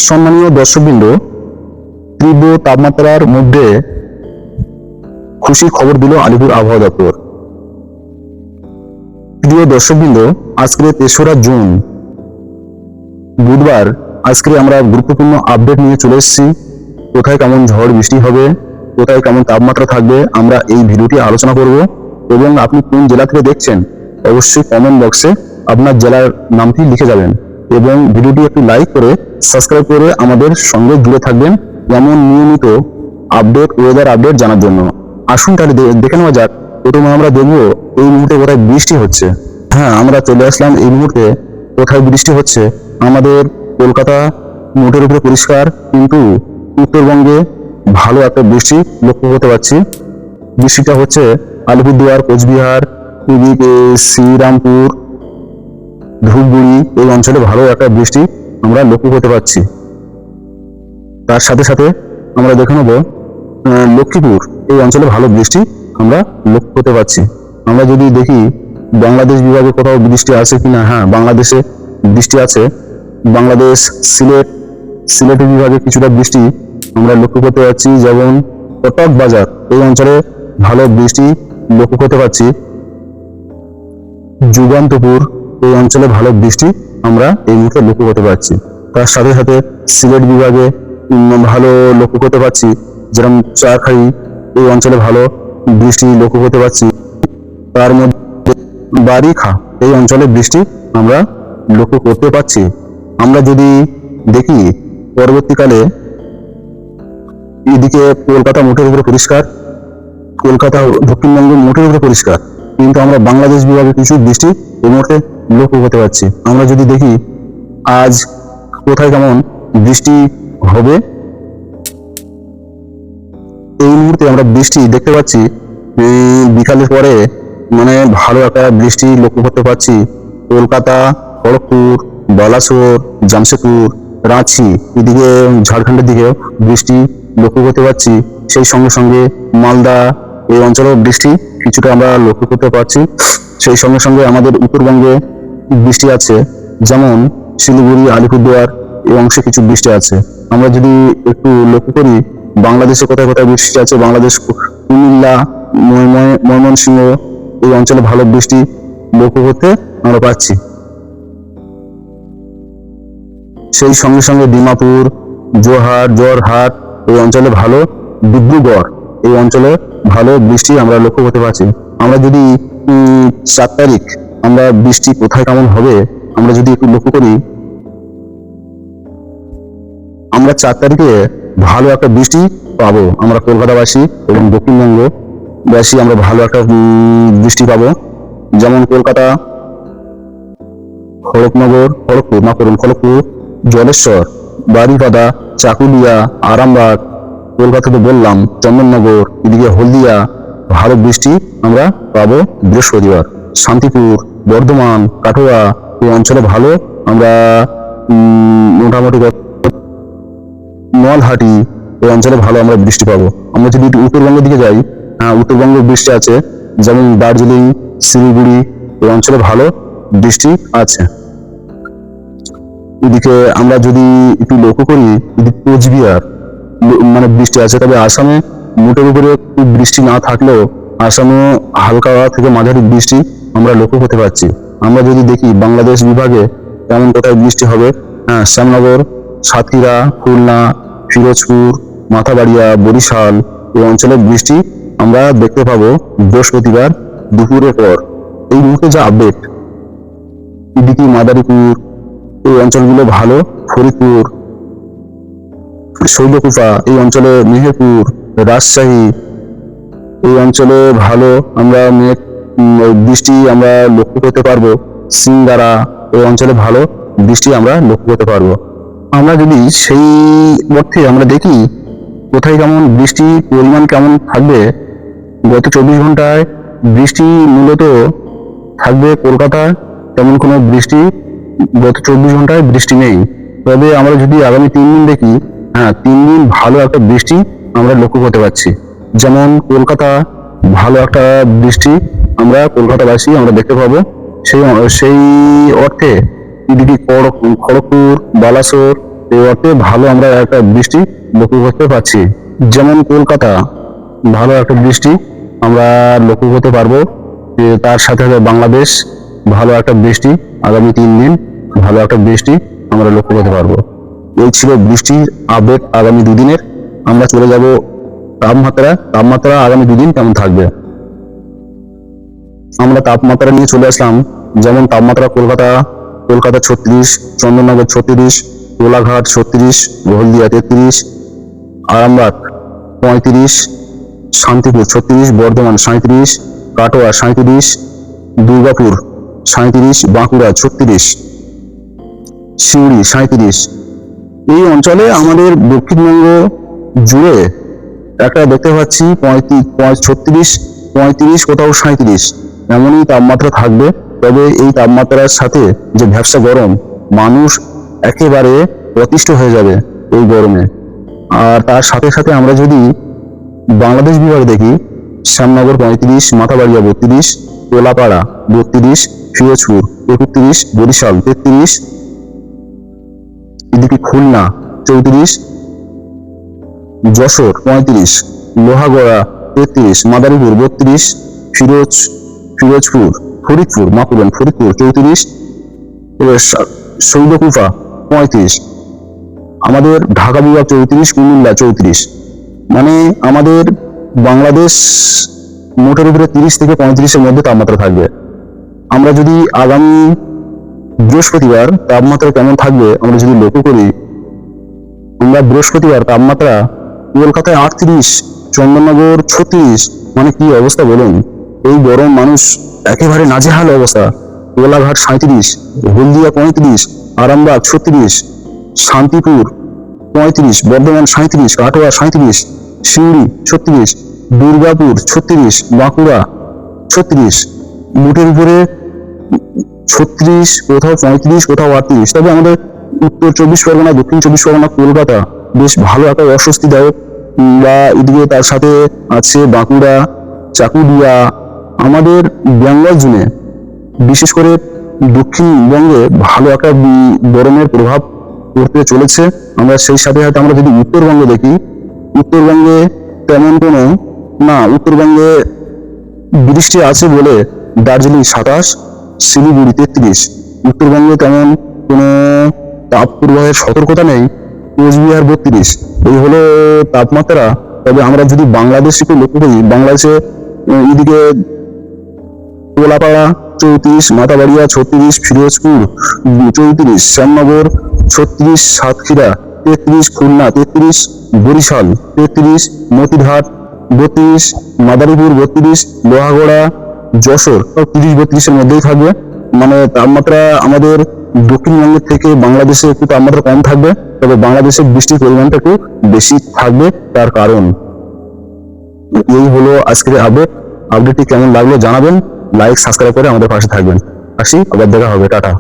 সম্মানীয় দর্শকবৃন্দ, তীব্র তাপমাত্রার মধ্যে খুশির খবর দিল আলিপুর আবহাওয়া দপ্তর। প্রিয় দর্শকবৃন্দ, আজকে ৩রা জুন বুধবার। আজকে আমরা গুরুত্বপূর্ণ আপডেট নিয়ে চলে এসেছি। কোথায় কেমন ঝড় বৃষ্টি হবে, কোথায় কেমন তাপমাত্রা থাকবে, আমরা এই ভিডিওটি আলোচনা করব। এবং আপনি কোন জেলা থেকে দেখছেন অবশ্যই কমেন্ট বক্সে আপনার জেলার নামটি লিখে যাবেন এবং ভিডিওটি একটু লাইক করে সাবস্ক্রাইব করে আমাদের সঙ্গে জুড়ে থাকবেন এমন নিয়মিত আপডেট, ওয়েদার আপডেট জানার জন্য। আসুন তাহলে দেখে নেওয়া যাক। প্রথমে আমরা দেখবো এই মুহূর্তে কোথায় বৃষ্টি হচ্ছে। হ্যাঁ, আমরা চলে আসলাম এই মুহূর্তে কোথায় বৃষ্টি হচ্ছে। আমাদের কলকাতা মোটের উপরে পরিষ্কার, কিন্তু উত্তরবঙ্গে ভালো একটা বৃষ্টি লক্ষ্য করতে পারছি। বৃষ্টিটা হচ্ছে আলিপুরদুয়ার, কোচবিহার, এদিকে শ্রীরামপুর, ধূপগুড়ি এই অঞ্চলে ভালো একটা বৃষ্টি আমরা লক্ষ্য করতে পারছি। তার সাথে সাথে আমরা দেখে নেব লক্ষ্মীপুর এই অঞ্চলে ভালো বৃষ্টি আমরা লক্ষ্য করতে পারছি। আমরা যদি দেখি বাংলাদেশ বিভাগে কোথাও বৃষ্টি আছে কিনা, হ্যাঁ বাংলাদেশে বৃষ্টি আছে। বাংলাদেশ সিলেট বিভাগে কিছুটা বৃষ্টি আমরা লক্ষ্য করতে পারছি। যেমন কটক বাজার এই অঞ্চলে ভালো বৃষ্টি লক্ষ্য করতে পারছি। যুগান্তপুর এই অঞ্চলে ভালো বৃষ্টি আমরা এই মুহূর্তে লক্ষ্য করতে পারছি। তার সাথে সাথে সিলেট বিভাগে ভালো লক্ষ্য করতে পারছি। যেরকম চারখাই এই অঞ্চলে ভালো বৃষ্টি লক্ষ্য করতে পারছি। তার মধ্যে বারিখা এই অঞ্চলে বৃষ্টি আমরা লক্ষ্য করতে পারছি। আমরা যদি দেখি পরবর্তীকালে এদিকে কলকাতা মোটের উপরে পরিষ্কার, কলকাতা দক্ষিণবঙ্গ মোটের উপরে পরিষ্কার, কিন্তু আমরা বাংলাদেশ বিভাগে কিছু বৃষ্টি এই মুহূর্তে লক্ষ্য করতে পারছি। আমরা যদি দেখি আজ কোথায় কেমন বৃষ্টি হবে, এই মুহূর্তে আমরা বৃষ্টি দেখতে পাচ্ছি বিকালের পরে মানে ভালো একটা বৃষ্টি লক্ষ্য করতে পারছি। কলকাতা, খড়গপুর, বালাসোর, জামশেদপুর, রাঁচি এদিকে ঝাড়খণ্ডের দিকে বৃষ্টি লক্ষ্য করতে পারছি। সেই সঙ্গে সঙ্গে মালদা এই অঞ্চলেও বৃষ্টি কিছুটা আমরা লক্ষ্য করতে পারছি। সেই সঙ্গে সঙ্গে আমাদের উত্তরবঙ্গে বৃষ্টি আছে, যেমন শিলিগুড়ি, আলিপুরদুয়ার এই অংশে কিছু বৃষ্টি আছে। আমরা যদি একটু লক্ষ্য করি বাংলাদেশে কোথায় কোথায় বৃষ্টি আছে, বাংলাদেশ কুমিল্লা, ময়মনসিংহ এই অঞ্চলে ভালো বৃষ্টি লক্ষ্য করতে আমরা পাচ্ছি। সেই সঙ্গে সঙ্গে ডিমাপুর, জোরহাট এই অঞ্চলে ভালো, ডিব্রুগড় এই অঞ্চলে ভালো বৃষ্টি আমরা লক্ষ্য করতে পারছি। আমরা যদি 4 তারিখ আমরা বৃষ্টি কোথায় কেমন হবে আমরা যদি একটু লক্ষ্য করি, আমরা 4 তারিখে ভালো একটা বৃষ্টি পাবো। আমরা কলকাতাবাসী এবং দক্ষিণবঙ্গবাসী আমরা ভালো একটা বৃষ্টি পাবো। যেমন কলকাতা, খড়গপুর, জলেশ্বর, বারিপাদা, চাকুলিয়া, আরামবাগ, কলকাতাতে বললাম চন্দননগর, এদিকে হলদিয়া ভালো বৃষ্টি আমরা পাবো বৃহস্পতিবার। শান্তিপুর, বর্ধমান, কাটোয়া এই অঞ্চলে ভালো আমরা মোটামুটি নলহাটি এই অঞ্চলে ভালো আমরা বৃষ্টি পাবো। আমরা যদি উত্তরবঙ্গের দিকে যাই, হ্যাঁ উত্তরবঙ্গে বৃষ্টি আছে, যেমন দার্জিলিং, শিলিগুড়ি এই অঞ্চলে ভালো বৃষ্টি আছে। এদিকে আমরা যদি একটু লক্ষ্য করি কোচবিহার মানে বৃষ্টি আছে, তবে আসামে মোটের উপরে খুব বৃষ্টি না থাকলেও আসামে হালকা থেকে মাঝারি বৃষ্টি আমরা লক্ষ্য করতে পারছি। আমরা যদি দেখি বাংলাদেশ বিভাগে কেমন কোথায় বৃষ্টি হবে, হ্যাঁ শ্যামনগর, সাতক্ষীরা, খুলনা, ফিরোজপুর, মাথাবাড়িয়া, বরিশাল এই অঞ্চলে বৃষ্টি আমরা দেখতে পাবো বৃহস্পতিবার দুপুরের পর। এই মুহূর্তে যা আপডেট, এদিকে মাদারীপুর এই অঞ্চলগুলো ভালো, ফরিদপুর, শৈলকুপা এই অঞ্চলে, মেহেরপুর, রাজশাহী এই অঞ্চলে ভালো আমরা বৃষ্টি আমরা লক্ষ্য করতে পারবো। সিংগারা এই অঞ্চলে ভালো বৃষ্টি আমরা লক্ষ্য করতে পারবো। আমরা যদি সেই অর্থে আমরা দেখি কোথায় কেমন বৃষ্টি পরিমাণ কেমন থাকবে, গত 24 ঘন্টায় বৃষ্টি মূলত থাকবে কলকাতায় তেমন কোনো বৃষ্টি গত 24 ঘন্টায় বৃষ্টি নেই। তবে আমরা যদি আগামী 3 দিন দেখি, হ্যাঁ 3 দিন ভালো একটা বৃষ্টি আমরা লক্ষ্য করতে পারছি। যেমন কলকাতা ভালো একটা বৃষ্টি আমরা কলকাতাবাসী আমরা দেখতে পাবো। সেই অর্থে এদিকে খড়গপুর, বালাসোর এই অর্থে ভালো আমরা একটা বৃষ্টি লক্ষ্য করতে পারছি। যেমন কলকাতা ভালো একটা বৃষ্টি আমরা লক্ষ্য করতে পারবো, যে তার সাথে সাথে বাংলাদেশ ভালো একটা বৃষ্টি আগামী 3 দিন ভালো একটা বৃষ্টি আমরা লক্ষ্য করতে পারবো। এই ছিল বৃষ্টির আপডেট আগামী 2 দিনের। আমরা চলে যাব তাপমাত্রা আগামী 2 দিন কেমন থাকবে। আমরা তাপমাত্রা নিয়ে চলে আসলাম। যেমন তাপমাত্রা কলকাতা 36, চন্দননগর 36, কোলাঘাট 36, হলদিয়া 33, আরামবাগ 35, শান্তিপুর 36, বর্ধমান 37, কাটোয়া 37, দুর্গাপুর 37, বাঁকুড়া 36, সিউড়ি 37। এই অঞ্চলে আমাদের দক্ষিণবঙ্গ জুড়ে একটা দেখতে পাচ্ছি 36, 35, কোথাও 37 এমনই তাপমাত্রা থাকবে। তবে এই তাপমাত্রার সাথে যে ভ্যাপসা গরম, মানুষ একেবারে অতিষ্ঠ হয়ে যাবে এই গরমে। আর তার সাথে সাথে আমরা যদি বাংলাদেশ বিভাগ দেখি, শ্যামনগর 35, মাথাবাড়িয়া 32, তোলাপাড়া 32, ফিরোজপুর 31, বরিশাল 33, এদিকে খুলনা 34, যশোর 35, লোহাগড়া 33, মাদারীপুর 32, ফরিদপুর 34, শৈলকুপা 35, আমাদের ঢাকা বিভাগ 34, কুমিল্লা 34। মানে আমাদের বাংলাদেশ মোটের উপরে 30 থেকে 35-এর মধ্যে তাপমাত্রা থাকবে। আমরা যদি আগামী বৃহস্পতিবার তাপমাত্রা কেমন থাকবে আমরা যদি লক্ষ্য করি, আমরা বৃহস্পতিবার তাপমাত্রা কলকাতায় 38, চন্দননগর 36, মানে কি অবস্থা বলুন। এই গরম মানুষ একেবারে নাজেহাল অবস্থা। কোলাঘাট 37, হলদিয়া 35, আরামবাগ 36, শান্তিপুর 35, বর্ধমান 37, কাটোয়া 37, সিউড়ি 36, দুর্গাপুর 36, বাঁকুড়া 36, মোটের উপরে 36, কোথাও 35, কোথাও 38। তবে আমাদের উত্তর 24 পরগনা, দক্ষিণ 24 পরগনা, কলকাতা বেশ ভালো একটা অস্বস্তিদায়ক, বা এদিকে তার সাথে আছে বাঁকুড়া, চাকুলিয়া। আমাদের বেঙ্গল জুড়ে বিশেষ করে দক্ষিণবঙ্গে ভালো একটা গরমের প্রভাব পড়তে চলেছে। আমরা সেই সাথে সাথে আমরা যদি উত্তরবঙ্গে দেখি, উত্তরবঙ্গে তেমন কোনো না, উত্তরবঙ্গে বৃষ্টি আছে বলে দার্জিলিং 27, শিলিগুড়ি 33। উত্তরবঙ্গে তেমন কোনো তাপ প্রবাহের সতর্কতা নেই, কোচবিহার 32। এই হলো তাপমাত্রা। তবে আমরা যদি বাংলাদেশকে লক্ষ্য করি, বাংলাদেশে এদিকে তোলাপাড়া 34, মাথাবাড়িয়া 36, ফিরোজপুর 34, শ্যামনগর 36, সাতক্ষীরা 33, খুলনা 33, বরিশাল 33, মতিরহাট 32, মাদারীপুর 32, লোহাগড়া, যশোর 30-32-এর মধ্যেই থাকবে। মানে তাপমাত্রা আমাদের দক্ষিণবঙ্গের থেকে বাংলাদেশে একটু তাপমাত্রা কম থাকবে, তবে বাংলাদেশের বৃষ্টির পরিমাণটা একটু বেশি থাকবে। তার কারণ এই হলো আজকের আপডেটটি কেমন লাগলো জানাবেন, লাইক সাবস্ক্রাইব করে আমাদের পাশে থাকবেন। আসি, আবার দেখা হবে, টাটা।